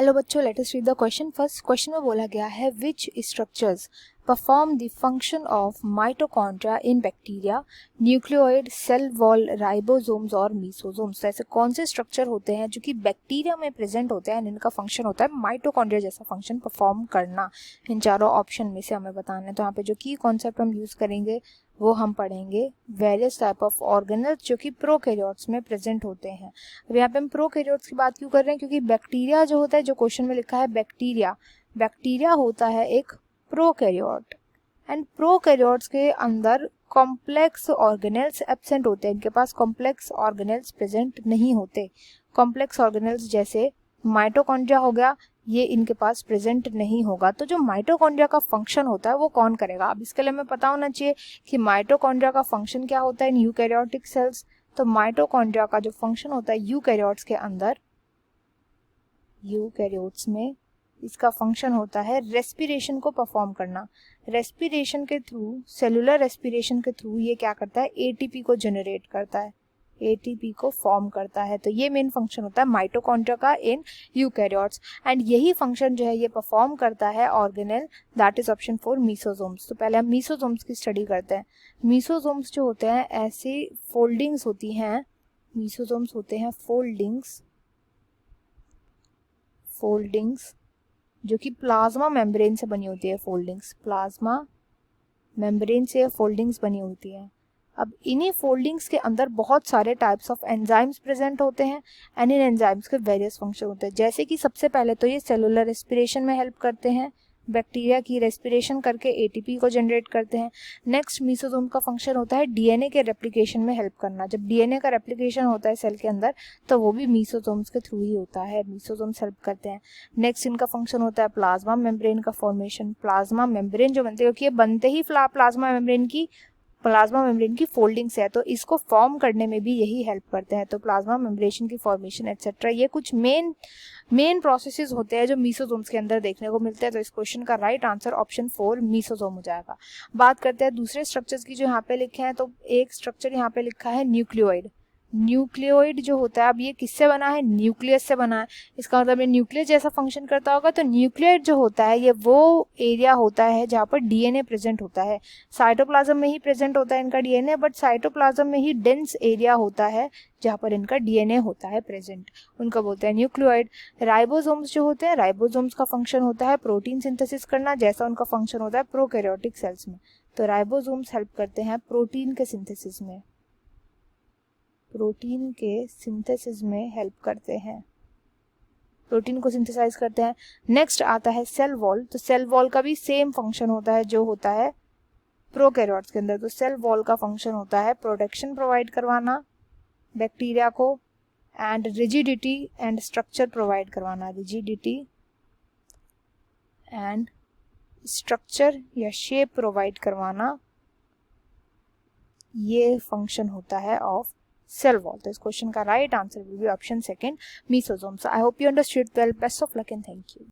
Hello बच्चों, let us read the question. First question में बोला गया है which structures perform the function of mitochondria in bacteria, nucleoid, cell wall, ribosomes और mesosomes. तो ऐसे कौन से स्ट्रक्चर होते हैं जो कि बैक्टीरिया में प्रेजेंट होते हैं, इनका फंक्शन होता है माइटोकॉन्ड्रिया जैसा फंक्शन परफॉर्म करना। इन चारों ऑप्शन में से हमें बताना है। तो यहाँ पे जो की कॉन्सेप्ट हम यूज करेंगे वो हम पढ़ेंगे वेरियस टाइप ऑफ ऑर्गेनल्स जो कि प्रोकैरियोट्स में प्रेजेंट होते हैं। अब यहाँ पे हम प्रोकैरियोट्स की बात क्यों कर रहे हैं, क्योंकि बैक्टीरिया जो होता है, जो क्वेश्चन में लिखा है बैक्टीरिया होता है एक प्रोकैरियोट, एंड प्रोकैरियोट्स के अंदर कॉम्प्लेक्स ऑर्गेनल्स एब्सेंट होते हैं। इनके पास कॉम्प्लेक्स ऑर्गेनल्स प्रेजेंट नहीं होते। कॉम्प्लेक्स ऑर्गेनल्स जैसे माइटोकॉन्ड्रिया हो गया, ये इनके पास प्रेजेंट नहीं होगा। तो जो माइटोकॉन्ड्रिया का फंक्शन होता है वो कौन करेगा। अब इसके लिए हमें पता होना चाहिए कि माइटोकॉन्ड्रिया का फंक्शन क्या होता है इन यूकैरियोटिक सेल्स। तो माइटोकॉन्ड्रिया का जो फंक्शन होता है यूकैरियोट्स के अंदर, यूकैरियोट्स में इसका फंक्शन होता है रेस्पिरेशन को परफॉर्म करना। रेस्पिरेशन के थ्रू, सेलुलर रेस्पिरेशन के थ्रू ये क्या करता है, एटीपी को जनरेट करता है, एटीपी को फॉर्म करता है। तो ये मेन फंक्शन होता है माइटोकॉन्ड्रिया का इन यूकैरियोट्स, एंड यही फंक्शन जो है ये परफॉर्म करता है organelle, that is option 4 mesosomes. तो पहले हम मीसोसोम्स की स्टडी करते हैं। मीसोसोम्स जो होते हैं ऐसी फोल्डिंग्स होती हैं, मीसोसोम्स होते हैं फोल्डिंग्स जो कि प्लाज्मा मेम्ब्रेन से बनी होती है। फोल्डिंग्स प्लाज्मा मेम्ब्रेन से फोल्डिंग्स बनी होती है। अब इन्हीं फोल्डिंग्स के अंदर बहुत सारे टाइप्स ऑफ एंजाइम्स प्रेजेंट होते हैं, एंड इन एंजाइम्स के वेरियस फंक्शन होते हैं। जैसे कि सबसे पहले तो ये सेलुलर रेस्पिरेशन में हेल्प करते हैं, बैक्टीरिया की रेस्पिरेशन करके एटीपी को जनरेट करते हैं। नेक्स्ट मीसोसोम का फंक्शन होता है डीएनए के रेप्लिकेशन में हेल्प करना। जब डीएनए का रेप्लिकेशन होता है सेल के अंदर तो वो भी मीसोसोम्स के थ्रू ही होता है, मीसोसोम्स हेल्प करते हैं। नेक्स्ट इनका फंक्शन होता है प्लाज्मा मेम्ब्रेन का फॉर्मेशन। प्लाज्मा मेम्ब्रेन जो बनते हैं, क्योंकि ये बनते ही प्लाज्मा मेम्ब्रेन की फोल्डिंग्स है, तो इसको फॉर्म करने में भी यही हेल्प करते हैं। तो प्लाज्मा मेम्ब्रेन की फॉर्मेशन एटसेट्रा, ये कुछ मेन प्रोसेसेस होते हैं जो मीसोसोम्स के अंदर देखने को मिलते हैं। तो इस क्वेश्चन का राइट आंसर ऑप्शन 4 मीसोसोम हो जाएगा। बात करते हैं दूसरे स्ट्रक्चर्स की जो यहाँ पे लिखे हैं। तो एक स्ट्रक्चर यहाँ पे लिखा है न्यूक्लियोइड। न्यूक्लियोइड जो होता है, अब ये किससे बना है, न्यूक्लियस से बना है। इसका मतलब ये न्यूक्लियस जैसा फंक्शन करता होगा। तो न्यूक्लियोइड जो होता है ये वो एरिया होता है जहाँ पर डीएनए प्रेजेंट होता है। साइटोप्लाज्म में ही प्रेजेंट होता है इनका डीएनए, बट साइटोप्लाज्म में ही डेंस एरिया होता है जहाँ पर इनका डीएनए होता है प्रेजेंट, उनका बोलते हैं न्यूक्लियोइड। राइबोसोम्स जो होते हैं, राइबोसोम्स का फंक्शन होता है प्रोटीन सिंथेसिस करना, जैसा उनका फंक्शन होता है प्रोकैरियोटिक सेल्स में। तो राइबोसोम्स हेल्प करते हैं प्रोटीन के सिंथेसिस में, प्रोटीन के सिंथेसिस में हेल्प करते हैं, प्रोटीन को सिंथेसाइज करते हैं। नेक्स्ट आता है सेल वॉल। तो सेल वॉल का भी सेम फंक्शन होता है जो होता है प्रोकैरियोट्स के अंदर। तो सेल वॉल का फंक्शन होता है प्रोटेक्शन प्रोवाइड करवाना बैक्टीरिया को, and rigidity and structure provide करवाना, रिजिडिटी एंड स्ट्रक्चर या शेप प्रोवाइड करवाना, ये फंक्शन होता है ऑफ cell wall. तो इस क्वेश्चन का right answer will be option 2 mesosomes. I hope you understood well. Best of luck and thank you.